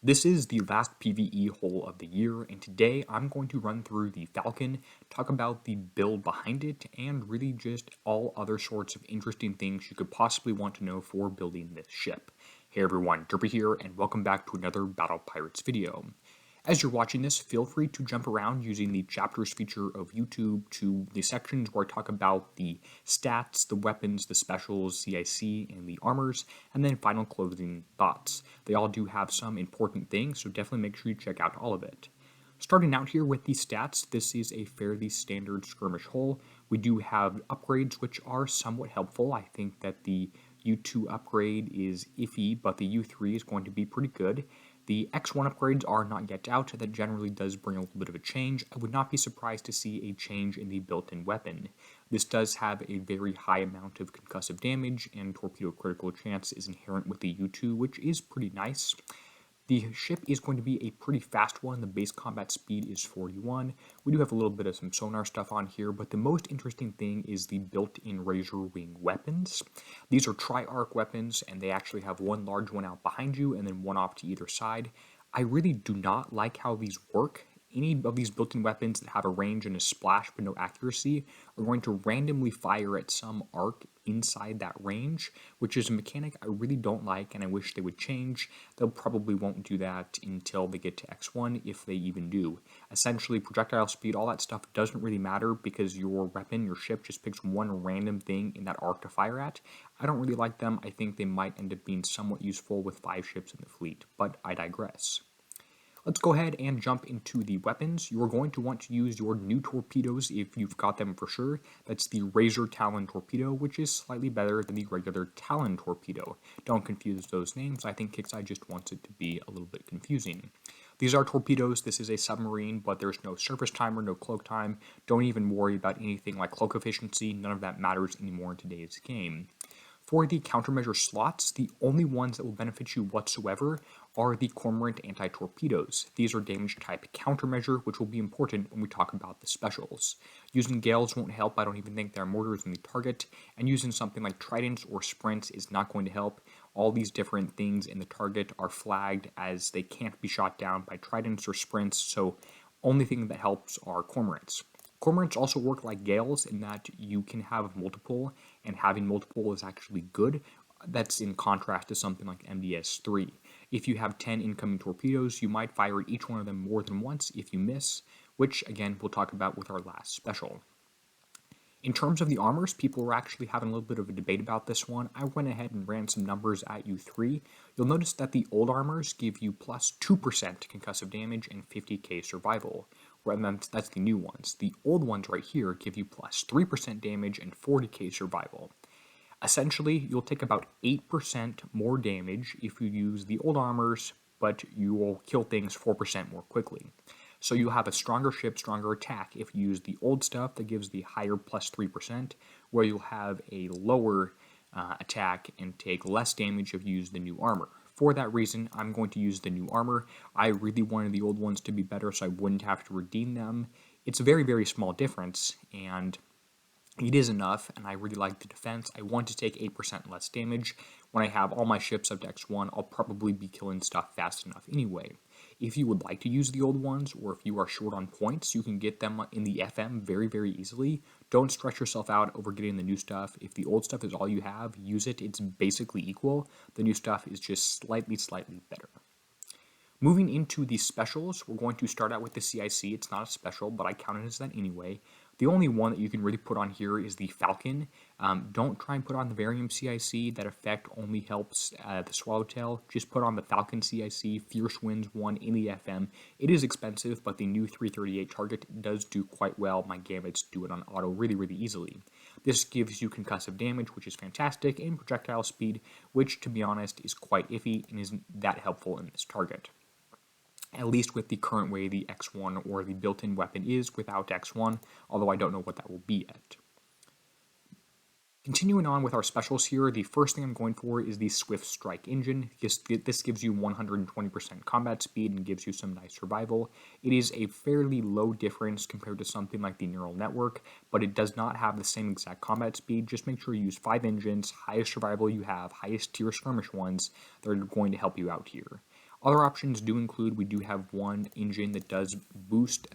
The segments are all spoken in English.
This is the last PvE hole of the year, and today I'm going to run through the Falcon, talk about the build behind it, and really just all other sorts of interesting things you could possibly want to know for building this ship. Hey everyone, Derpy here, and welcome back to another Battle Pirates video. As you're watching this, feel free to jump around using the chapters feature of YouTube to the sections where I talk about the stats, the weapons, the specials, CIC, and the armors, and then final closing thoughts. They all do have some important things, so definitely make sure you check out all of it. Starting out here with the stats, this is a fairly standard skirmish hull. We do have upgrades which are somewhat helpful. I think that the U2 upgrade is iffy, but the U3 is going to be pretty good. The X1 upgrades are not yet out. That generally does bring a little bit of a change. I would not be surprised to see a change in the built-in weapon. This does have a very high amount of concussive damage, and torpedo critical chance is inherent with the U2, which is pretty nice. The ship is going to be a pretty fast one. The base combat speed is 41. We do have a little bit of some sonar stuff on here, but the most interesting thing is the built-in razor wing weapons. These are tri-arc weapons, and they actually have one large one out behind you and then one off to either side. I really do not like how these work. Any of these built-in weapons that have a range and a splash but no accuracy are going to randomly fire at some arc inside that range, which is a mechanic I really don't like and I wish they would change. They'll probably won't do that until they get to X1, if they even do. Essentially, projectile speed, all that stuff doesn't really matter because your weapon, your ship, just picks one random thing in that arc to fire at. I don't really like them. I think they might end up being somewhat useful with 5 ships in the fleet, but I digress. Let's go ahead and jump into the weapons. You're going to want to use your new torpedoes if you've got them for sure. That's the Razor Talon torpedo, which is slightly better than the regular Talon torpedo. Don't confuse those names. I think Kixeye just wants it to be a little bit confusing. These are torpedoes. This is a submarine, but there's no surface timer, no cloak time. Don't even worry about anything like cloak efficiency. None of that matters anymore in today's game. For the countermeasure slots, the only ones that will benefit you whatsoever are the Cormorant anti-torpedoes. These are damage type countermeasure, which will be important when we talk about the specials. Using gales won't help. I don't even think there are mortars in the target, and using something like tridents or sprints is not going to help. All these different things in the target are flagged as they can't be shot down by tridents or sprints, so only thing that helps are cormorants. Cormorants also work like gales in that you can have multiple, and having multiple is actually good. That's in contrast to something like MDS-3. If you have 10 incoming torpedoes, you might fire at each one of them more than once if you miss, which again we'll talk about with our last special. In terms of the armors, people were actually having a little bit of a debate about this one. I went ahead and ran some numbers at U3. You'll notice that the old armors give you plus 2% concussive damage and 50k survival. That's the new ones. The old ones right here give you plus 3% damage and 40k survival. Essentially, you'll take about 8% more damage if you use the old armors, but you will kill things 4% more quickly. So you'll have a stronger ship, stronger attack if you use the old stuff that gives the higher plus 3%, where you'll have a lower attack and take less damage if you use the new armor. For that reason, I'm going to use the new armor. I really wanted the old ones to be better so I wouldn't have to redeem them. It's a very, very small difference, and it is enough, and I really like the defense. I want to take 8% less damage. When I have all my ships up to X1, I'll probably be killing stuff fast enough anyway. If you would like to use the old ones, or if you are short on points, you can get them in the FM very, very easily. Don't stress yourself out over getting the new stuff. If the old stuff is all you have, use it. It's basically equal. The new stuff is just slightly better. Moving into the specials, we're going to start out with the CIC. It's not a special, but I count it as that anyway. The only one that you can really put on here is the Falcon. Don't try and put on the Varium CIC. That effect only helps the Swallowtail. Just put on the Falcon CIC, Fierce Winds 1 in the FM. It is expensive, but the new 338 target does do quite well. My gambits do it on auto really, really easily. This gives you concussive damage, which is fantastic, and projectile speed, which, to be honest, is quite iffy and isn't that helpful in this target. At least with the current way the X1 or the built-in weapon is without X1, although I don't know what that will be yet. Continuing on with our specials here, the first thing I'm going for is the Swift Strike engine. This gives you 120% combat speed and gives you some nice survival. It is a fairly low difference compared to something like the Neural Network, but it does not have the same exact combat speed. Just make sure you use 5 engines, highest survival you have, highest tier skirmish ones. They're going to help you out here. Other options do include, we do have one engine that does boost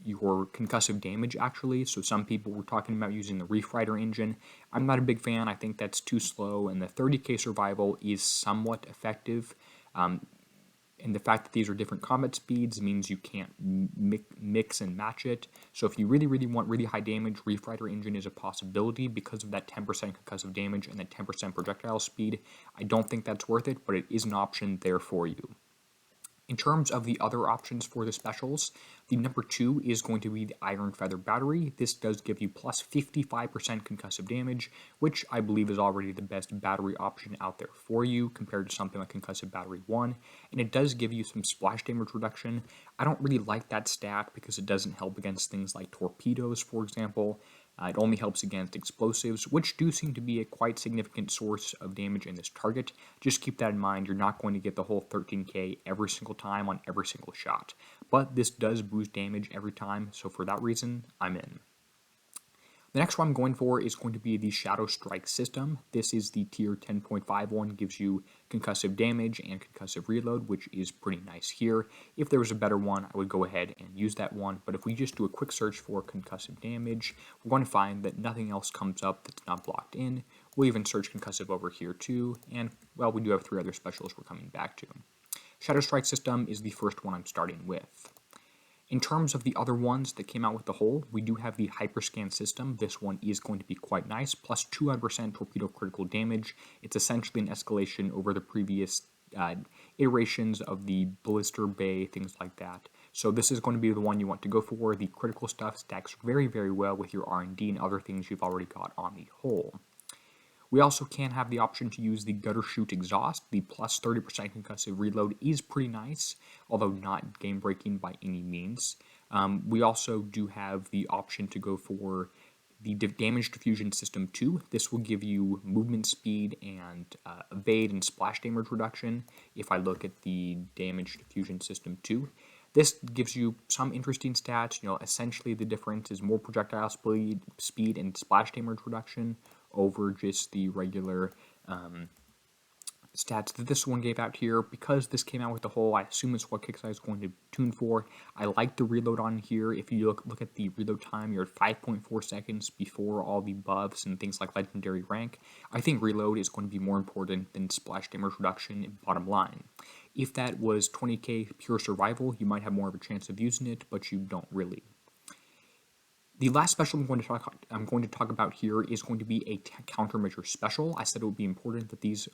your concussive damage actually. So some people were talking about using the Reef Rider engine. I'm not a big fan. I think that's too slow, and the 30k survival is somewhat effective. And the fact that these are different combat speeds means you can't mix and match it. So if you really, really want really high damage, Reef Rider engine is a possibility because of that 10% concussive damage and that 10% projectile speed. I don't think that's worth it, but it is an option there for you. In terms of the other options for the specials, the number 2 is going to be the Iron Feather Battery. This does give you plus 55% concussive damage, which I believe is already the best battery option out there for you compared to something like Concussive Battery 1. And it does give you some splash damage reduction. I don't really like that stat because it doesn't help against things like torpedoes, for example. It only helps against explosives, which do seem to be a quite significant source of damage in this target. Just keep that in mind. You're not going to get the whole 13k every single time on every single shot. But this does boost damage every time, so for that reason, I'm in. The next one I'm going for is going to be the Shadow Strike system. This is the tier 10.5 one, gives you concussive damage and concussive reload, which is pretty nice here. If there was a better one, I would go ahead and use that one, but if we just do a quick search for concussive damage, we're going to find that nothing else comes up that's not blocked in. We'll even search concussive over here too, and well, we do have 3 other specials we're coming back to. Shadow Strike system is the first one I'm starting with. In terms of the other ones that came out with the whole, we do have the Hyperscan system. This one is going to be quite nice, plus 200% torpedo critical damage. It's essentially an escalation over the previous iterations of the Blister Bay, things like that. So this is going to be the one you want to go for. The critical stuff stacks very, very well with your R&D and other things you've already got on the whole. We also can have the option to use the Gutter Shoot Exhaust. The plus 30% concussive reload is pretty nice, although not game-breaking by any means. We also do have the option to go for the Damage Diffusion System 2. This will give you movement speed and evade and splash damage reduction. If I look at the Damage Diffusion System 2, this gives you some interesting stats. Essentially the difference is more projectile speed and splash damage reduction over just the regular stats that this one gave out here. Because this came out with the whole, I assume it's what Kixeye is going to tune for. I like the reload on here. If you look at the reload time, you're at 5.4 seconds before all the buffs and things like legendary rank. I think reload is going to be more important than splash damage reduction, bottom line. If that was 20k pure survival, you might have more of a chance of using it, but you don't really. The last special I'm going to talk about here is going to be a countermeasure special. I said it would be important that these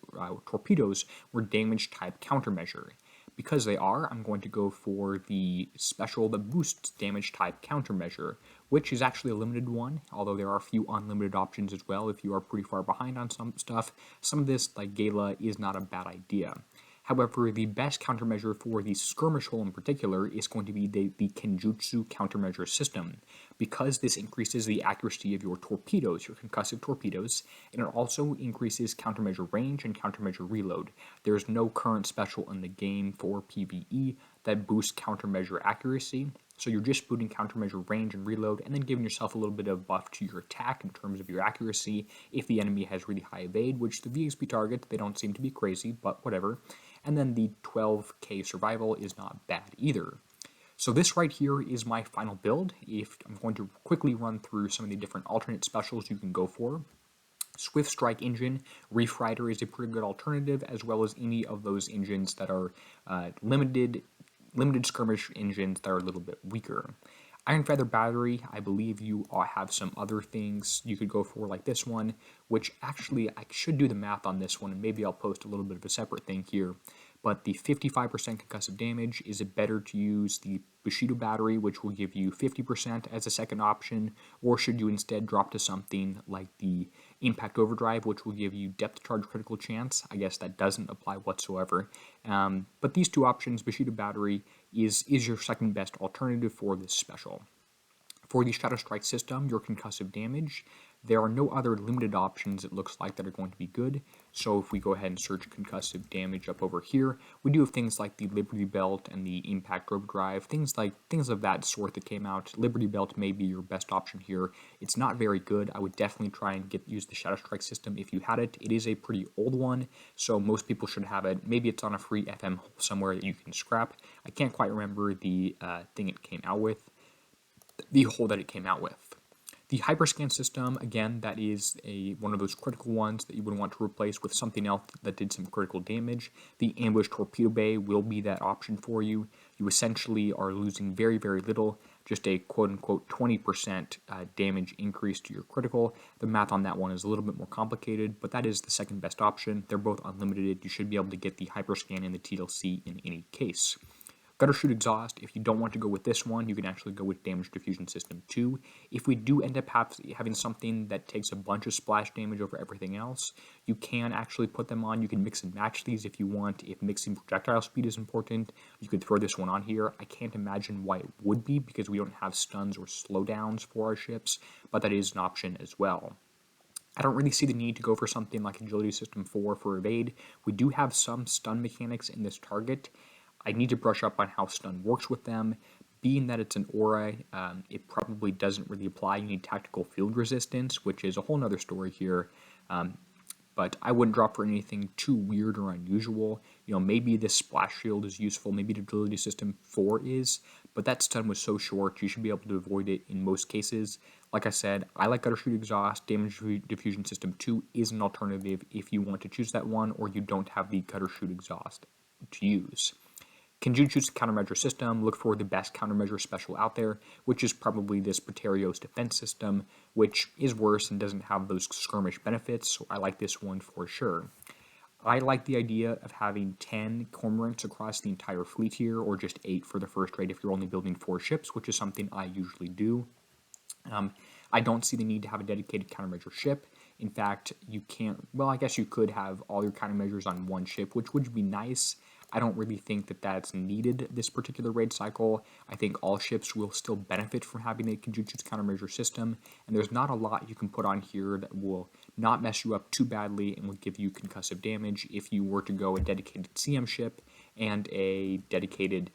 torpedoes were damage type countermeasure. Because they are, I'm going to go for the special that boosts damage type countermeasure, which is actually a limited one, although there are a few unlimited options as well if you are pretty far behind on some stuff. Some of this, like Gala, is not a bad idea. However, the best countermeasure for the skirmish hull in particular is going to be the Kenjutsu countermeasure system, because this increases the accuracy of your torpedoes, your concussive torpedoes, and it also increases countermeasure range and countermeasure reload. There is no current special in the game for PvE that boosts countermeasure accuracy, so you're just booting countermeasure range and reload, and then giving yourself a little bit of buff to your attack in terms of your accuracy if the enemy has really high evade, which the VXP targets, they don't seem to be crazy, but whatever. And then the 12k survival is not bad either. So this right here is my final build. I'm going to quickly run through some of the different alternate specials you can go for. Swift Strike engine, Reef Rider is a pretty good alternative, as well as any of those engines that are limited skirmish engines that are a little bit weaker. Iron Feather Battery, I believe you have some other things you could go for, like this one, which actually I should do the math on this one, and maybe I'll post a little bit of a separate thing here. But the 55% concussive damage, is it better to use the Bushido Battery, which will give you 50% as a second option, or should you instead drop to something like the Impact Overdrive, which will give you depth charge critical chance? I guess that doesn't apply whatsoever. But these two options, Bushido Battery is your second best alternative for this special. For the Shadow Strike system, your concussive damage, There are no other limited options, it looks like, that are going to be good. So if we go ahead and search concussive damage up over here, we do have things like the Liberty Belt and the Impact Rope Drive, things of that sort that came out. Liberty Belt may be your best option here. It's not very good. I would definitely try and use the Shadow Strike system if you had it. It is a pretty old one, so most people should have it. Maybe it's on a free FM somewhere that you can scrap. I can't quite remember the thing it came out with, the hole that it came out with. The Hyperscan system, again, that is one of those critical ones that you would want to replace with something else that did some critical damage. The Ambush Torpedo Bay will be that option for you. You essentially are losing very, very little, just a quote-unquote 20% damage increase to your critical. The math on that one is a little bit more complicated, but that is the second best option. They're both unlimited. You should be able to get the Hyperscan and the TLC in any case. Gutter Shoot Exhaust, if you don't want to go with this one, you can actually go with Damage Diffusion System 2. If we do end up having something that takes a bunch of splash damage over everything else, you can actually put them on. You can mix and match these if you want. If mixing projectile speed is important, you could throw this one on here. I can't imagine why it would be, because we don't have stuns or slowdowns for our ships, but that is an option as well. I don't really see the need to go for something like Agility System 4 for evade. We do have some stun mechanics in this target. I need to brush up on how stun works with them. Being that it's an aura, it probably doesn't really apply. You need tactical field resistance, which is a whole nother story here. But I wouldn't drop for anything too weird or unusual. You know, maybe this splash shield is useful, maybe the Agility System 4 is, but that stun was so short, you should be able to avoid it in most cases. Like I said, I like Gutter Shoot Exhaust. Damage Diffusion System 2 is an alternative if you want to choose that one, or you don't have the Gutter Shoot Exhaust to use. Kenjutsu's Countermeasure system, look for the best countermeasure special out there, which is probably this Praetorios defense system, which is worse and doesn't have those skirmish benefits, so I like this one for sure. I like the idea of having 10 cormorants across the entire fleet here, or just 8 for the first raid if you're only building 4 ships, which is something I usually do. I don't see the need to have a dedicated countermeasure ship. In fact, you can't, well, I guess you could have all your countermeasures on one ship, which would be nice. I don't really think that that's needed this particular raid cycle. I think all ships will still benefit from having a Kenjutsu's Countermeasure system, and there's not a lot you can put on here that will not mess you up too badly and will give you concussive damage if you were to go a dedicated CM ship and a dedicated,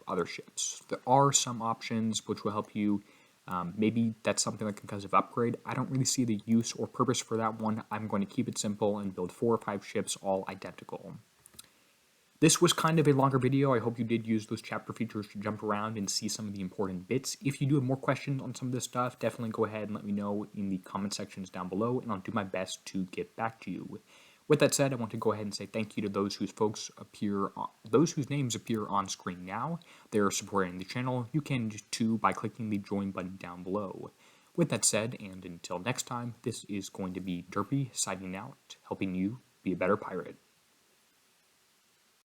other ships. There are some options which will help you. Maybe that's something like concussive upgrade. I don't really see the use or purpose for that one. I'm going to keep it simple and build 4 or 5 ships all identical. This was kind of a longer video. I hope you did use those chapter features to jump around and see some of the important bits. If you do have more questions on some of this stuff, definitely go ahead and let me know in the comment sections down below, and I'll do my best to get back to you. With that said, I want to go ahead and say thank you to those whose names appear on screen now. They're supporting the channel. You can too by clicking the join button down below. With that said, and until next time, this is going to be Derpy signing out, helping you be a better pirate.